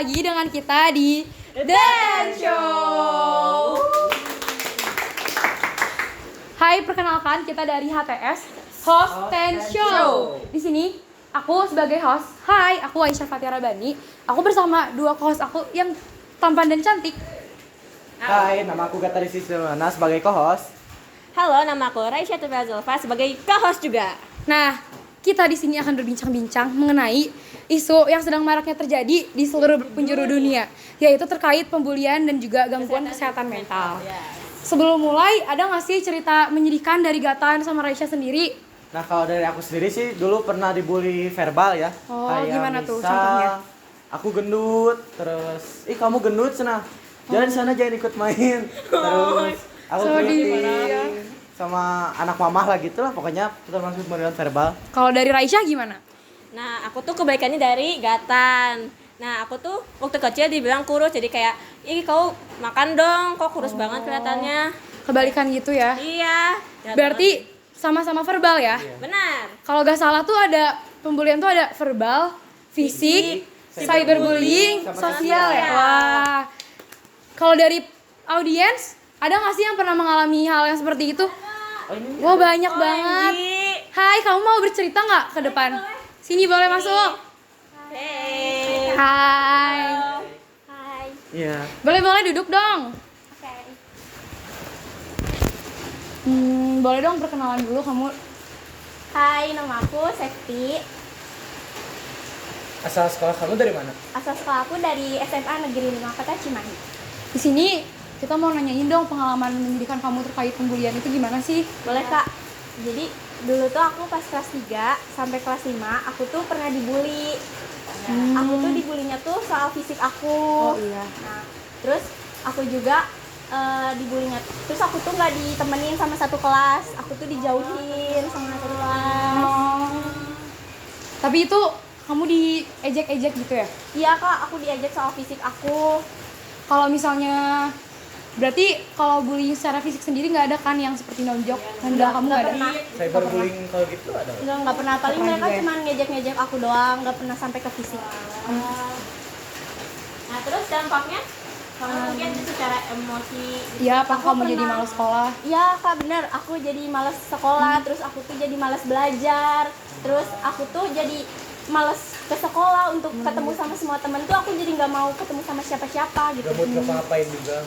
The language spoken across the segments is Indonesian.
lagi dengan kita di Dance Show. Hai, perkenalkan kita dari HTS, Host Dance Show. Di sini aku sebagai host. Hai, aku Aisyah Fatia Rabani. Aku bersama dua co-host aku yang tampan dan cantik. Hai, nama aku Gatari Sisilwana sebagai co-host. Halo, nama aku Raisya Tufel Zulfa sebagai co-host juga. Nah, kita di sini akan berbincang-bincang mengenai isu yang sedang maraknya terjadi di seluruh penjuru dunia, yaitu terkait pembulian dan juga gangguan kesehatan mental. Sebelum mulai, ada nggak sih cerita menyedihkan dari Gatan sama Raisya sendiri? Nah, kalau dari aku sendiri sih dulu pernah dibully verbal ya. Oh, Kayak gimana tuh misal, contohnya? Aku gendut, terus kamu gendut sana. Jangan sana, jangan ikut main. Terus aku kritik sama anak mamah lah gitu lah, pokoknya termasuk pembulian verbal. Kalau dari Raisya gimana? Nah, aku tuh kebaikannya dari Gatan. Nah, aku tuh waktu kecil dibilang kurus, jadi kayak, ih kau makan dong, kok kurus banget kelihatannya. Kebalikan gitu ya? Iya. Berarti sama-sama verbal ya? Benar. Kalau gak salah tuh ada pembulian tuh ada verbal, fisik, cyberbullying, sosial ya? Wah. Kalau dari audiens, ada gak sih yang pernah mengalami hal yang seperti itu? Wah, banyak banget. Hai, kamu mau bercerita gak ke depan? Sini boleh masuk. Hey. Hai. Hai. Iya. Boleh duduk dong. Oke. Boleh dong perkenalan dulu kamu. Hai, nama aku Septi. Asal sekolah kamu dari mana? Asal sekolah aku dari SMA Negeri 5 Kota Cimahi. Di sini kita mau nanyain dong pengalaman menyedihkan kamu terkait pembulian itu gimana sih? Boleh Kak. Jadi dulu tuh aku pas kelas 3 sampai kelas 5 aku tuh pernah dibully. Aku tuh dibulinya tuh soal fisik aku. Oh iya. Nah, terus aku juga dibulinya. Terus aku tuh nggak ditemenin sama satu kelas. Aku tuh dijauhin sama satu kelas. Tapi itu kamu diejek-ejek gitu ya? Iya Kak, aku diajak soal fisik aku. Kalau misalnya berarti kalau bullying secara fisik sendiri nggak ada kan yang seperti nonjok, handal kamu nggak ada? pernah. Cyberbullying kalau gitu ada. Nggak pernah. Paling Pernah mereka juga ya? cuma ngejek-ngejek aku doang, nggak pernah sampai ke fisik. Nah terus dampaknya mungkin secara emosi. Iya, apa Aku kamu jadi pernah- malas sekolah? Iya Kak, bener. Aku jadi malas sekolah, terus aku tuh jadi malas belajar. Terus aku tuh jadi malas ke sekolah untuk ketemu sama semua temen tuh. Aku jadi nggak mau ketemu sama siapa-siapa gitu. Gak mood ngapa-ngapain juga.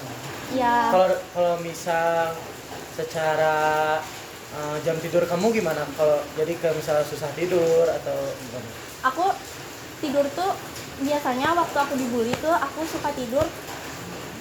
Iya. Kalau misal secara jam tidur kamu gimana? Kalau jadi misalnya susah tidur atau gimana? Aku tidur tuh biasanya waktu aku dibully tuh aku suka tidur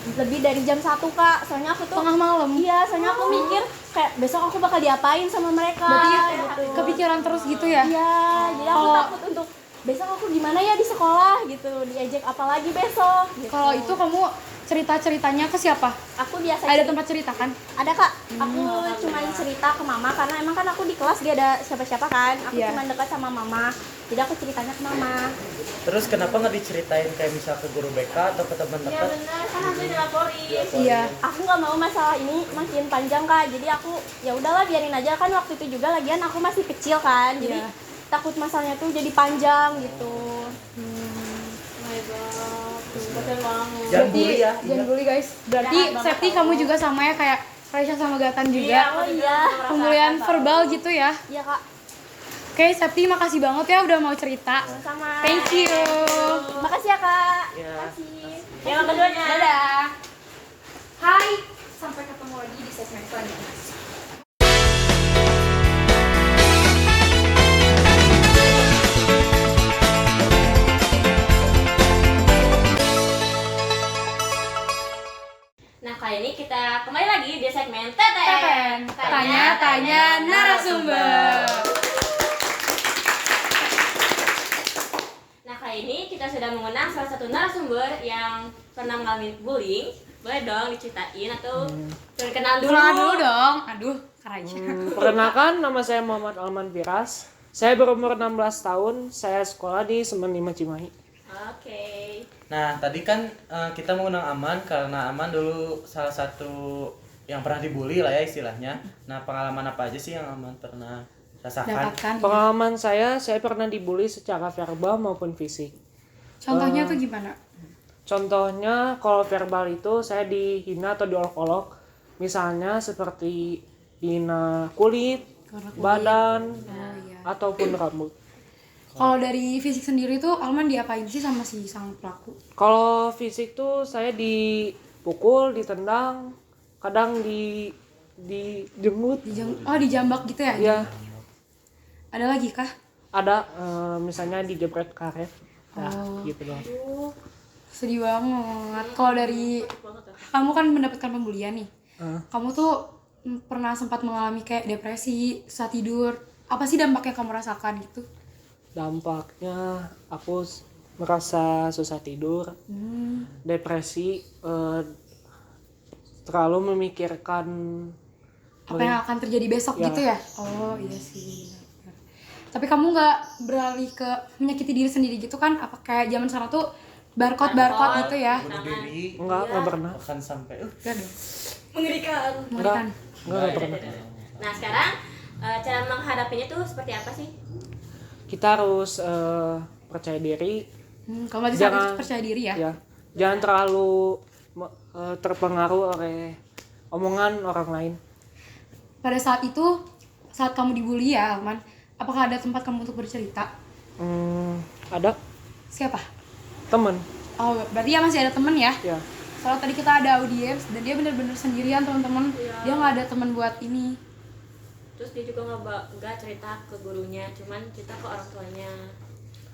lebih dari jam 1 Kak. Soalnya aku tuh Tengah malam. Iya, soalnya aku mikir kayak besok aku bakal diapain sama mereka. Berarti gitu. kepikiran terus gitu ya? Iya, jadi aku Kalau- takut untuk besok aku gimana ya di sekolah gitu, diejek apa lagi besok gitu. Kalau itu kamu cerita-ceritanya ke siapa? aku biasa Ada tempat cerita kan? ada Kak, aku cuma cerita ke mama karena emang kan aku di kelas gak ada siapa-siapa kan. Aku Iya. cuma dekat sama mama, jadi aku ceritanya ke mama. Terus kenapa nggak diceritain kayak misal ke guru BK atau ke teman Iya dekat? benar, kan harus dilaporin. Iya. Aku nggak mau masalah ini makin panjang Kak, jadi aku ya udahlah biarin aja. Kan waktu itu juga lagian aku masih kecil kan, jadi Iya. takut masalahnya tuh jadi panjang gitu. My God, kasian banget. Jangan bully ya. Jangan bully guys. Berarti Jahat banget Septi kamu juga sama ya kayak Raisya sama Gatan juga. Oh iya. Pembulian verbal gitu ya. Iya Kak. Oke, Septi makasih banget ya udah mau cerita. Sama. Thank you. Makasih ya Kak. Iya. Makasih. Yang keduanya. Dadah. Hai, sampai ketemu lagi di segmen selanjutnya. Nah kali ini kita kembali lagi di segmen Teten. Teten, tanya-tanya narasumber. Nah kali ini kita sudah mengundang salah satu narasumber yang pernah mengalami bullying. Boleh dong diceritain atau perkenalan dulu. Kenalan dulu dong. Aduh, Raisya. Perkenalkan, nama saya Muhammad Alman Firas. Saya berumur 16 tahun, saya sekolah di Semen 5 Cimahi. Oke. Nah, tadi kan kita mengundang Aman karena Aman dulu salah satu yang pernah dibully lah ya istilahnya. Nah, pengalaman apa aja sih yang Aman pernah rasakan? Dapatkan. Pengalaman saya pernah dibully secara verbal maupun fisik. Contohnya tuh gimana? Contohnya kalau verbal itu saya dihina atau diolok-olok. Misalnya seperti dihina kulit, badan, ataupun rambut. Kalau dari fisik sendiri tuh Alman diapain sih sama si sang pelaku? Kalau fisik tuh saya dipukul, ditendang, kadang dijenggut. Dijambak gitu ya? Ya, Ada lagi kah? ada misalnya dijebret karet. Nah, gitu doang. Sedih banget. Kalau dari kamu kan mendapatkan pembulian nih. Kamu tuh pernah sempat mengalami kayak depresi saat tidur. Apa sih dampak yang kamu rasakan gitu? Dampaknya aku merasa susah tidur, depresi, terlalu memikirkan Apa yang akan terjadi besok Ya. gitu ya? Oh iya sih. Benar. Tapi kamu nggak beralih ke menyakiti diri sendiri gitu kan? Apa kayak zaman sekarang tuh barcode gitu ya? Bunuh diri enggak pernah. bahkan sampai Iya dong. Mengerikan. Mengerikan. Enggak pernah. Nah sekarang cara menghadapinya tuh seperti apa sih? Kita harus percaya diri, Kamu berarti saat Jangan- itu percaya diri ya? ya. Jangan terlalu terpengaruh oleh omongan orang lain. Pada saat itu, saat kamu dibully ya Alman, apakah ada tempat kamu untuk bercerita? Ada Siapa? temen, Oh, berarti ya masih ada temen ya? ya. Soalnya tadi kita ada audiens dan dia bener-bener sendirian teman-teman. Dia nggak ada teman buat ini. Terus dia juga nggak cerita ke gurunya, cuman cerita ke orang tuanya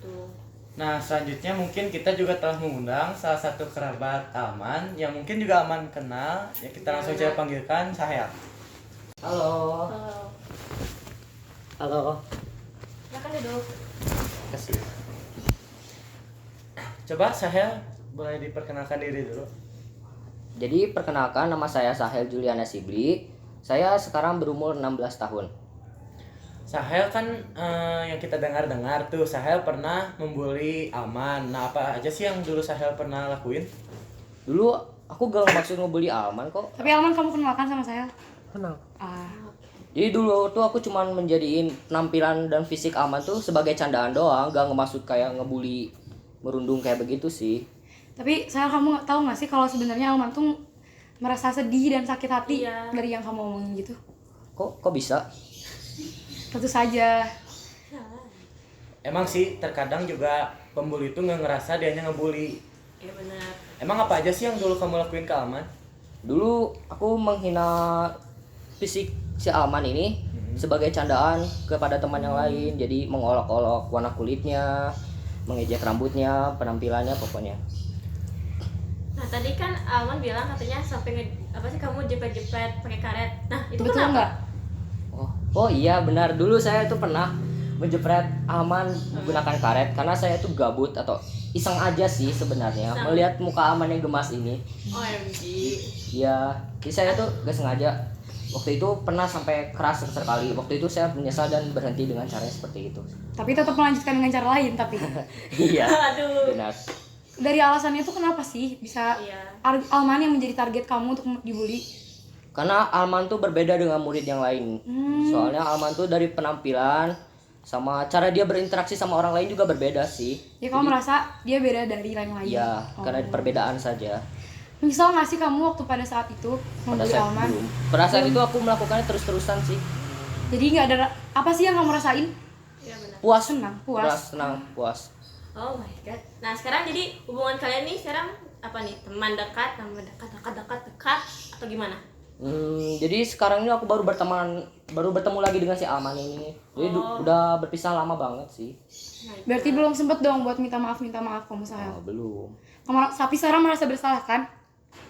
tuh. Nah, selanjutnya mungkin kita juga telah mengundang salah satu kerabat Alman yang mungkin juga Alman kenal. Ya, kita langsung coba panggilkan Sahel. Halo. Halo. Silakan duduk. Kasih. Coba Sahel boleh diperkenalkan diri dulu. Jadi perkenalkan, nama saya Sahel Juliana Sibli. Saya sekarang berumur 16 tahun. Sahel kan yang kita dengar-dengar tuh Sahel pernah membuli Alman. Nah, apa aja sih yang dulu Sahel pernah lakuin? Dulu aku gak maksud ngebully Alman kok. Tapi Alman kamu kenalkan sama saya? Kenal. Jadi dulu tuh aku cuman menjadiin penampilan dan fisik Alman tuh sebagai candaan doang, gak ngemaksud kayak ngebully merundung kayak begitu sih. Tapi saya kamu tahu nggak sih kalau sebenarnya Alman tuh merasa sedih dan sakit hati Iya. dari yang kamu omongin gitu? Kok bisa? Tentu saja. Emang sih terkadang juga pembuli itu nggak ngerasa dianya ngebully. Iya benar. Emang apa aja sih yang dulu kamu lakuin ke Alman? Dulu aku menghina fisik si Alman ini sebagai candaan kepada teman yang lain. Jadi mengolok-olok warna kulitnya, mengejek rambutnya, penampilannya pokoknya. Nah tadi kan Alman bilang katanya sampai apa sih kamu jepret-jepret pakai karet. Nah itu Betul kenapa? nggak? Oh iya benar, dulu saya tuh pernah menjepret Alman menggunakan karet karena saya tuh gabut atau iseng aja sih sebenarnya melihat muka Alman yang gemas ini. OMG. Ya, jadi saya tuh gak sengaja. Waktu itu pernah sampai keras sekali. Waktu itu saya menyesal dan berhenti dengan cara seperti itu. Tapi tetap melanjutkan dengan cara lain tapi. Iya. Aduh. Benar. Dari alasannya itu kenapa sih bisa Iya. Alman yang menjadi target kamu untuk dibully? Karena Alman tuh berbeda dengan murid yang lain. Soalnya Alman tuh dari penampilan sama cara dia berinteraksi sama orang lain juga berbeda sih. Ya kamu merasa dia beda dari yang lain? Iya, karena perbedaan saja. Misal nggak sih kamu waktu pada saat itu Pada membuli saat Alman? belum. Pada saat itu aku melakukannya terus-terusan sih. Jadi nggak ada apa sih yang kamu rasain? Iya benar. Puas, Senang, puas. senang, puas. Oh my god. Nah sekarang jadi hubungan kalian nih sekarang apa nih? Teman dekat, dekat atau gimana? Jadi sekarang ini aku baru bertemu lagi dengan si Alman ini. Jadi udah berpisah lama banget sih. Berarti belum sempet dong buat minta maaf kamu Sahel. Belum. Tapi sekarang merasa bersalah kan?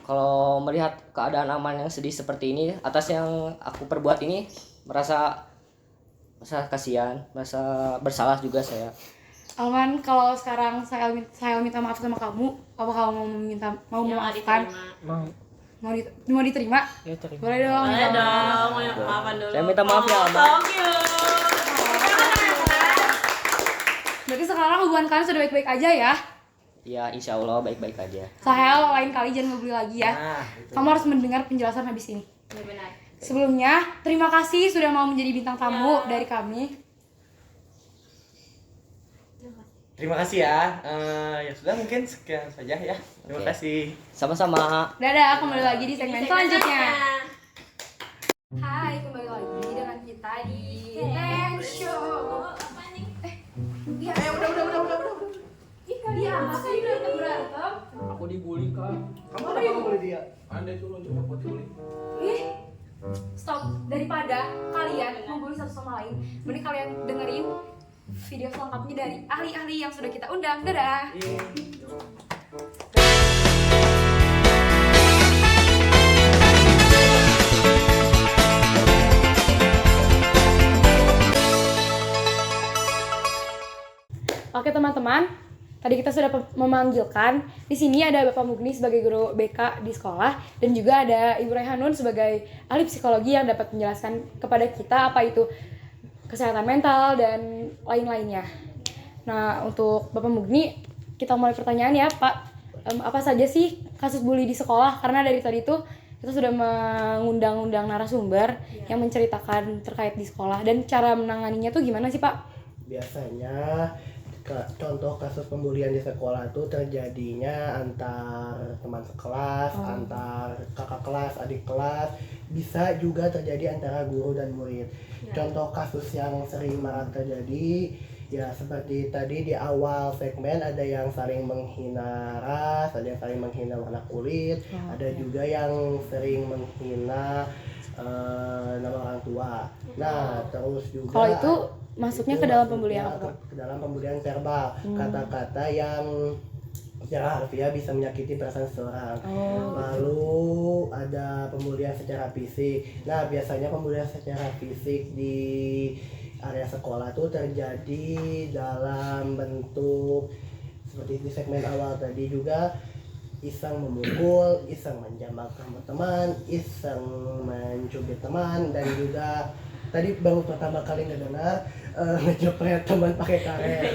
Kalau melihat keadaan Alman yang sedih seperti ini atas yang aku perbuat ini, merasa kasihan, merasa bersalah juga saya. Alman, kalau sekarang saya minta maaf sama kamu, apa kamu mau Yang memaafkan? diterima. Mau diterima? Ya terima. Boleh dong. Boleh dong, mau maafan dulu. Saya minta maaf ya, Alman. Thank you. Berarti sekarang hubungan kalian sudah baik-baik aja ya? Ya insya Allah baik-baik aja. Sahel, lain kali jangan ngebully lagi ya. Nah, itu. Kamu harus mendengar penjelasan habis ini. Iya benar. Sebelumnya, terima kasih sudah mau menjadi bintang tamu dari kami. Terima kasih ya. Ya sudah mungkin sekian saja ya. Terima Oke. kasih. Sama-sama. Dadah, kembali lagi di segmen selanjutnya. Hai, kembali lagi dengan kita di Ten Show. Iya, udah. Ih, kalian apa sih berantem? Aku dibully, Kak. Kamu kenapa boleh dia? Anda turun coba dibully. Ih, stop. Daripada kalian membuli satu sama lain, mending kalian dengerin video selengkapnya dari ahli-ahli yang sudah kita undang. Dadah. Oke teman-teman, tadi kita sudah memanggilkan. Di sini ada Bapak Mugni sebagai guru BK di sekolah dan juga ada Ibu Rehanun sebagai ahli psikologi yang dapat menjelaskan kepada kita apa itu kesehatan mental dan lain-lainnya. Nah, untuk Bapak Mugni, kita mulai pertanyaan ya, Pak. Apa saja sih kasus bully di sekolah? Karena dari tadi tuh kita sudah mengundang-undang narasumber yang menceritakan terkait di sekolah dan cara menanganinya tuh gimana sih, Pak? Biasanya contoh kasus pembulian di sekolah itu terjadinya antar teman sekelas, antar kakak kelas, adik kelas, bisa juga terjadi antara guru dan murid. Contoh kasus yang sering marak terjadi ya seperti tadi di awal segmen, ada yang saling menghina ras, ada yang saling menghina warna kulit, ada juga yang sering menghina nama orang tua. Nah, terus juga Kalau itu masuknya ke dalam pembulian masuknya apa, Pak? ke dalam pembulian verbal, kata-kata yang secara harfiah bisa menyakiti perasaan seseorang. Lalu ada pembulian secara fisik. Nah, biasanya pembulian secara fisik di area sekolah itu terjadi dalam bentuk seperti di segmen awal tadi juga, iseng memukul, iseng menjambak rambut teman, iseng mencubit teman, dan juga tadi baru pertama kali ngedengar ngejepret teman pakai karet.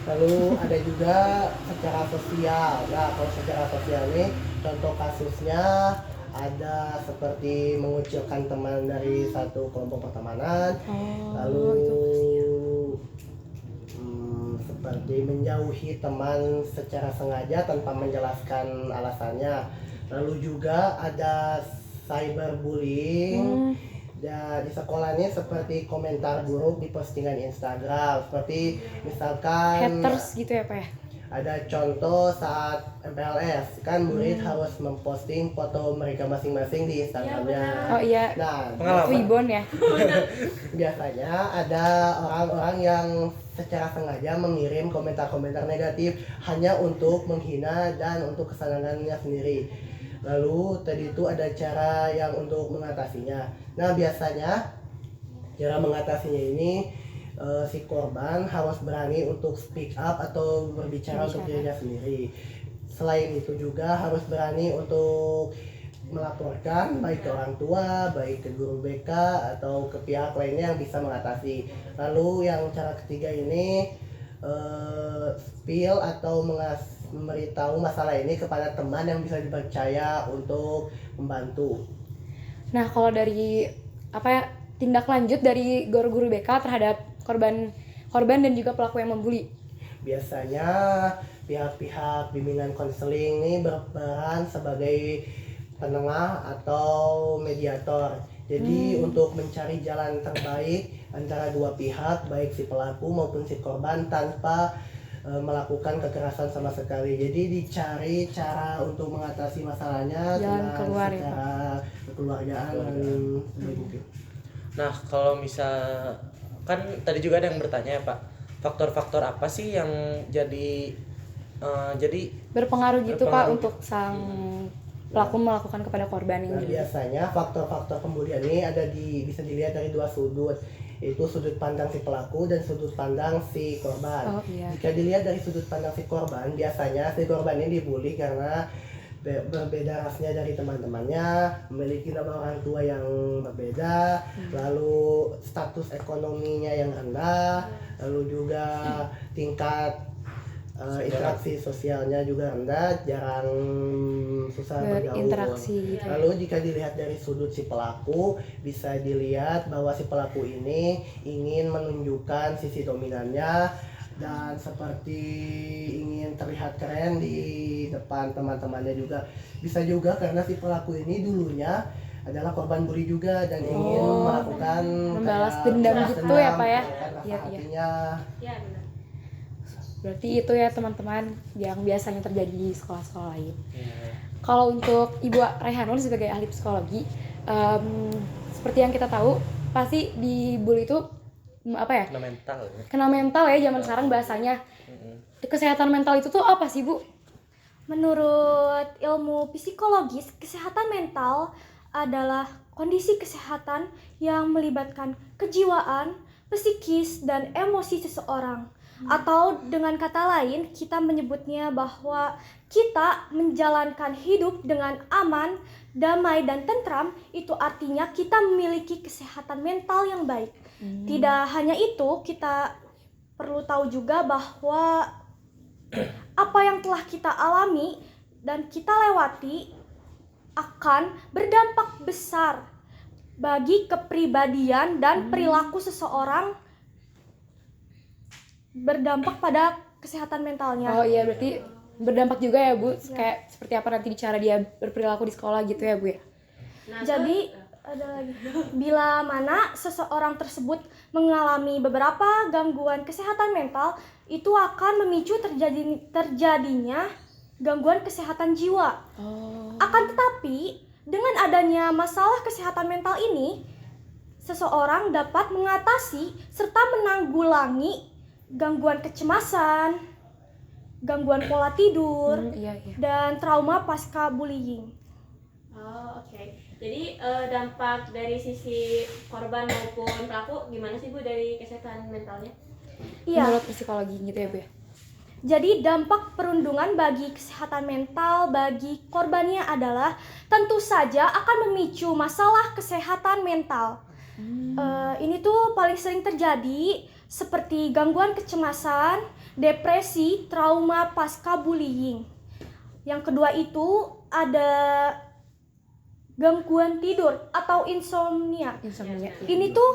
Lalu ada juga secara sosial. Nah, kalau secara sosial nih, contoh kasusnya ada seperti mengucilkan teman dari satu kelompok pertemanan, lalu seperti menjauhi teman secara sengaja tanpa menjelaskan alasannya. Lalu juga ada cyberbullying. Dan di sekolah ini seperti komentar buruk di postingan Instagram, seperti misalkan Haters gitu ya, Pak ya? ada contoh saat MPLS kan murid harus memposting foto mereka masing-masing di Instagramnya. Oh iya, Nah, Wibon ya? biasanya ada orang-orang yang secara sengaja mengirim komentar-komentar negatif hanya untuk menghina dan untuk kesenangannya sendiri. Lalu tadi itu ada cara yang untuk mengatasinya. Nah, biasanya cara mengatasinya ini si korban harus berani untuk speak up atau berbicara untuk dirinya sendiri. Selain itu juga harus berani untuk melaporkan baik ke orang tua, baik ke guru BK atau ke pihak lainnya yang bisa mengatasi. Lalu yang cara ketiga ini spill atau memberitahu masalah ini kepada teman yang bisa dipercaya untuk membantu. Nah, kalau dari tindak lanjut dari guru-guru BK terhadap korban dan juga pelaku yang membuli? Biasanya pihak-pihak bimbingan konseling ini berperan sebagai penengah atau mediator. Jadi untuk mencari jalan terbaik antara dua pihak, baik si pelaku maupun si korban, tanpa melakukan kekerasan sama sekali. Jadi dicari cara untuk mengatasi masalahnya Jalan dengan keluar ya, secara kekeluargaan dan sebaik mungkin. Nah, kalau misal kan tadi juga ada yang bertanya ya, Pak, faktor-faktor apa sih yang jadi Berpengaruh gitu, Pak, Berpengaruh. untuk sang pelaku melakukan kepada korban Nah, ini? biasanya faktor-faktor pembulian ini bisa dilihat dari dua sudut, yaitu sudut pandang si pelaku dan sudut pandang si korban. Oh, iya. Jika dilihat dari sudut pandang si korban, biasanya si korban ini dibully karena berbeda rasnya dari teman-temannya, memiliki nama orang tua yang berbeda, lalu status ekonominya yang rendah, lalu juga tingkat interaksi sosialnya juga rendah, jarang susah bergaul. Berinteraksi gitu. Lalu jika dilihat dari sudut si pelaku, bisa dilihat bahwa si pelaku ini ingin menunjukkan sisi dominannya dan seperti ingin terlihat keren di depan teman-temannya juga. Bisa juga karena si pelaku ini dulunya adalah korban bully juga dan ingin melakukan membalas kayak dendam balas gitu ya, Pak ya? menyalurkan rasa Iya, iya. hatinya. Iya benar. Berarti itu ya teman-teman yang biasanya terjadi di sekolah-sekolah lain. Kalau untuk Ibu Raihanun sebagai ahli psikologi, seperti yang kita tahu pasti dibully itu apa ya? Kena mental ya zaman sekarang bahasanya. Kesehatan mental itu tuh apa sih, Bu? Menurut ilmu psikologis, kesehatan mental adalah kondisi kesehatan yang melibatkan kejiwaan, psikis, dan emosi seseorang. Atau dengan kata lain, kita menyebutnya bahwa kita menjalankan hidup dengan aman, damai, dan tentram. Itu artinya kita memiliki kesehatan mental yang baik. Tidak hanya itu, kita perlu tahu juga bahwa apa yang telah kita alami dan kita lewati akan berdampak besar bagi kepribadian dan perilaku seseorang, berdampak pada kesehatan mentalnya. Oh iya, berarti berdampak juga ya, Bu. Kayak seperti apa nanti cara dia berperilaku di sekolah gitu ya, Bu ya. Jadi ada lagi, bila mana seseorang tersebut mengalami beberapa gangguan kesehatan mental, itu akan memicu terjadinya gangguan kesehatan jiwa. Akan tetapi, dengan adanya masalah kesehatan mental ini, seseorang dapat mengatasi serta menanggulangi gangguan kecemasan, gangguan pola tidur, Iya, iya. dan trauma pasca bullying. Oh, oke. Jadi dampak dari sisi korban maupun pelaku gimana sih, Bu, dari kesehatan mentalnya? Iya. Menurut psikologi gitu ya, Bu ya. Jadi dampak perundungan bagi kesehatan mental bagi korbannya adalah tentu saja akan memicu masalah kesehatan mental. Ini tuh paling sering terjadi seperti gangguan kecemasan, depresi, trauma pasca bullying. Yang kedua itu ada gangguan tidur atau insomnia. Insomnia. Ini tuh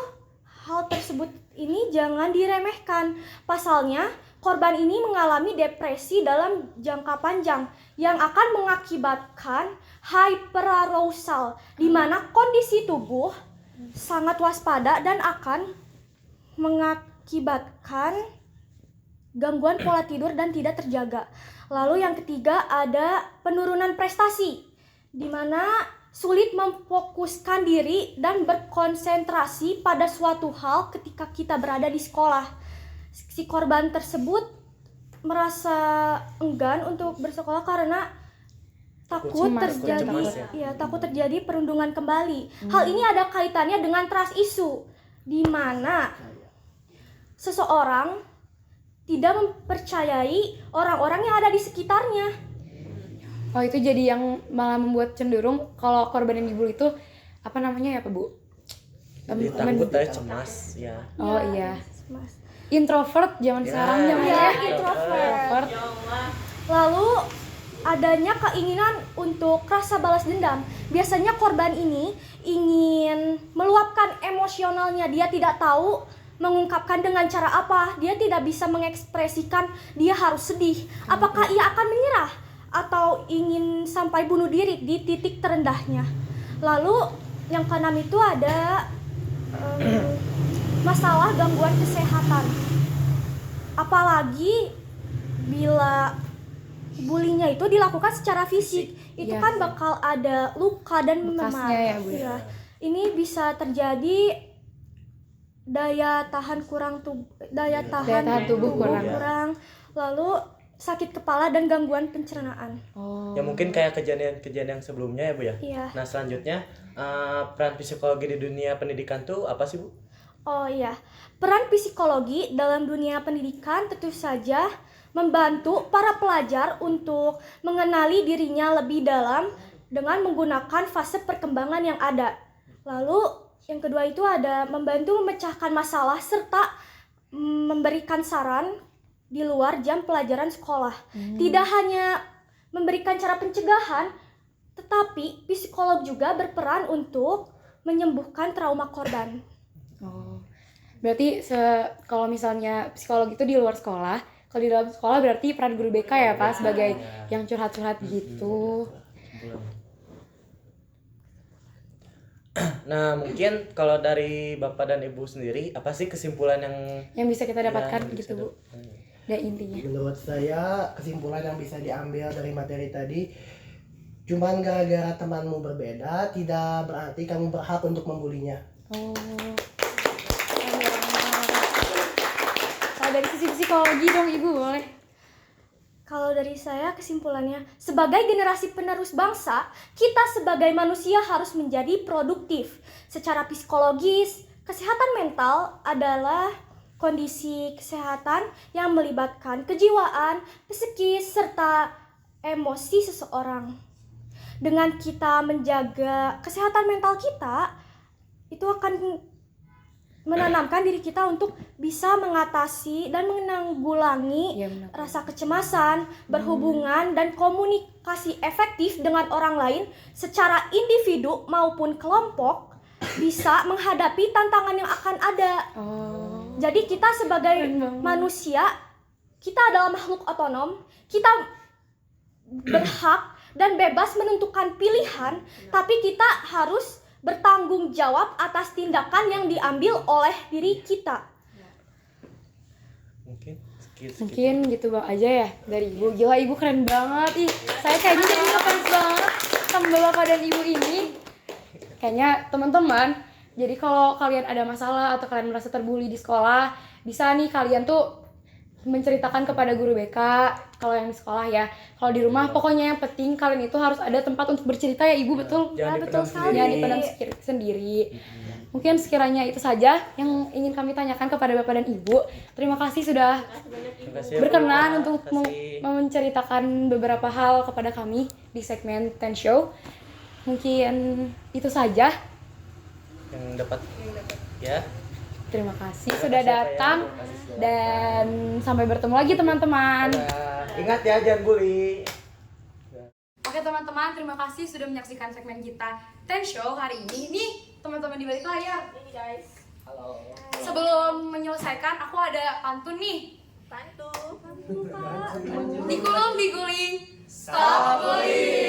hal tersebut ini jangan diremehkan. Pasalnya, korban ini mengalami depresi dalam jangka panjang yang akan mengakibatkan hyperarousal, di mana kondisi tubuh sangat waspada dan akan mengakibatkan gangguan pola tidur dan tidak terjaga. Lalu yang ketiga ada penurunan prestasi, di mana sulit memfokuskan diri dan berkonsentrasi pada suatu hal ketika kita berada di sekolah. Si korban tersebut merasa enggan untuk bersekolah karena takut terjadi perundungan kembali. Hal ini ada kaitannya dengan trust issue, di mana seseorang tidak mempercayai orang-orang yang ada di sekitarnya. Oh, itu jadi yang malah membuat cenderung kalau korban yang dibully itu apa namanya ya, Pak, Bu? Jadi takut ya, cemas ya. Oh iya. Mas. Introvert zaman sekarang namanya. Ya, introvert. Lalu adanya keinginan untuk rasa balas dendam. Biasanya korban ini ingin meluapkan emosionalnya. Dia tidak tahu mengungkapkan dengan cara apa. Dia tidak bisa mengekspresikan dia harus sedih. Apakah ia akan menyerah atau ingin sampai bunuh diri di titik terendahnya. Lalu yang keenam itu ada masalah gangguan kesehatan. Apalagi bila bullyingnya itu dilakukan secara fisik, itu Iya. kan bakal ada luka dan memar. Bekasnya ya, Bu. Iya. Ini bisa terjadi daya tahan tubuh kurang. Lalu sakit kepala dan gangguan pencernaan. Oh. Ya mungkin kayak kejadian yang sebelumnya ya, Bu ya. Iya. Nah, selanjutnya peran psikologi di dunia pendidikan tuh apa sih, Bu? Oh iya, peran psikologi dalam dunia pendidikan tentu saja membantu para pelajar untuk mengenali dirinya lebih dalam dengan menggunakan fase perkembangan yang ada. Lalu yang kedua itu ada membantu memecahkan masalah serta memberikan saran di luar jam pelajaran sekolah. Tidak hanya memberikan cara pencegahan, tetapi psikolog juga berperan untuk menyembuhkan trauma korban. Oh. Berarti kalau misalnya psikologi itu di luar sekolah, kalau di dalam sekolah berarti peran guru BK ya Pak sebagai yang curhat-curhat gitu. Nah, mungkin kalau dari Bapak dan Ibu sendiri, apa sih kesimpulan yang bisa kita dapatkan yang bisa gitu Bu? Dan intinya. Menurut saya kesimpulan yang bisa diambil dari materi tadi, cuman gara-gara temanmu berbeda tidak berarti kamu berhak untuk membulinya. Oh. Kalau dari sisi psikologi dong Ibu boleh. Kalau dari saya kesimpulannya, sebagai generasi penerus bangsa, kita sebagai manusia harus menjadi produktif. Secara psikologis, kesehatan mental adalah kondisi kesehatan yang melibatkan kejiwaan, psikis, serta emosi seseorang. Dengan kita menjaga kesehatan mental kita, itu akan menanamkan diri kita untuk bisa mengatasi dan menanggulangi rasa kecemasan, berhubungan, dan komunikasi efektif dengan orang lain secara individu maupun kelompok bisa menghadapi tantangan yang akan ada. Jadi kita sebagai manusia, kita adalah makhluk otonom, kita berhak dan bebas menentukan pilihan, tapi kita harus bertanggung jawab atas tindakan yang diambil oleh diri kita. Mungkin gitu Bang aja ya dari Ibu. Gila Ibu keren banget. Ih, saya kayaknya jadi ngefans banget sama Bapak dan Ibu ini. Kayaknya teman-teman, jadi kalau kalian ada masalah atau kalian merasa terbuli di sekolah, bisa nih kalian tuh menceritakan kepada guru BK kalau yang di sekolah ya. Kalau di rumah pokoknya yang penting kalian itu harus ada tempat untuk bercerita ya Ibu, betul? Ya, betul sekali. Ya, dipendam sendiri. Mungkin sekiranya itu saja yang ingin kami tanyakan kepada Bapak dan Ibu. Terima kasih sudah berkenan untuk menceritakan beberapa hal kepada kami di segmen Ten Show. Mungkin itu saja yang dapat ya. Terima kasih sudah datang dan sampai bertemu lagi teman-teman. Ingat ya jangan bully. Oke teman-teman, terima kasih sudah menyaksikan segmen kita Ten Show hari ini. Nih teman-teman di balik layar. Ini guys. Halo. Sebelum menyelesaikan, aku ada pantun nih. Pantun. Dikulum, diguling, stop bullying.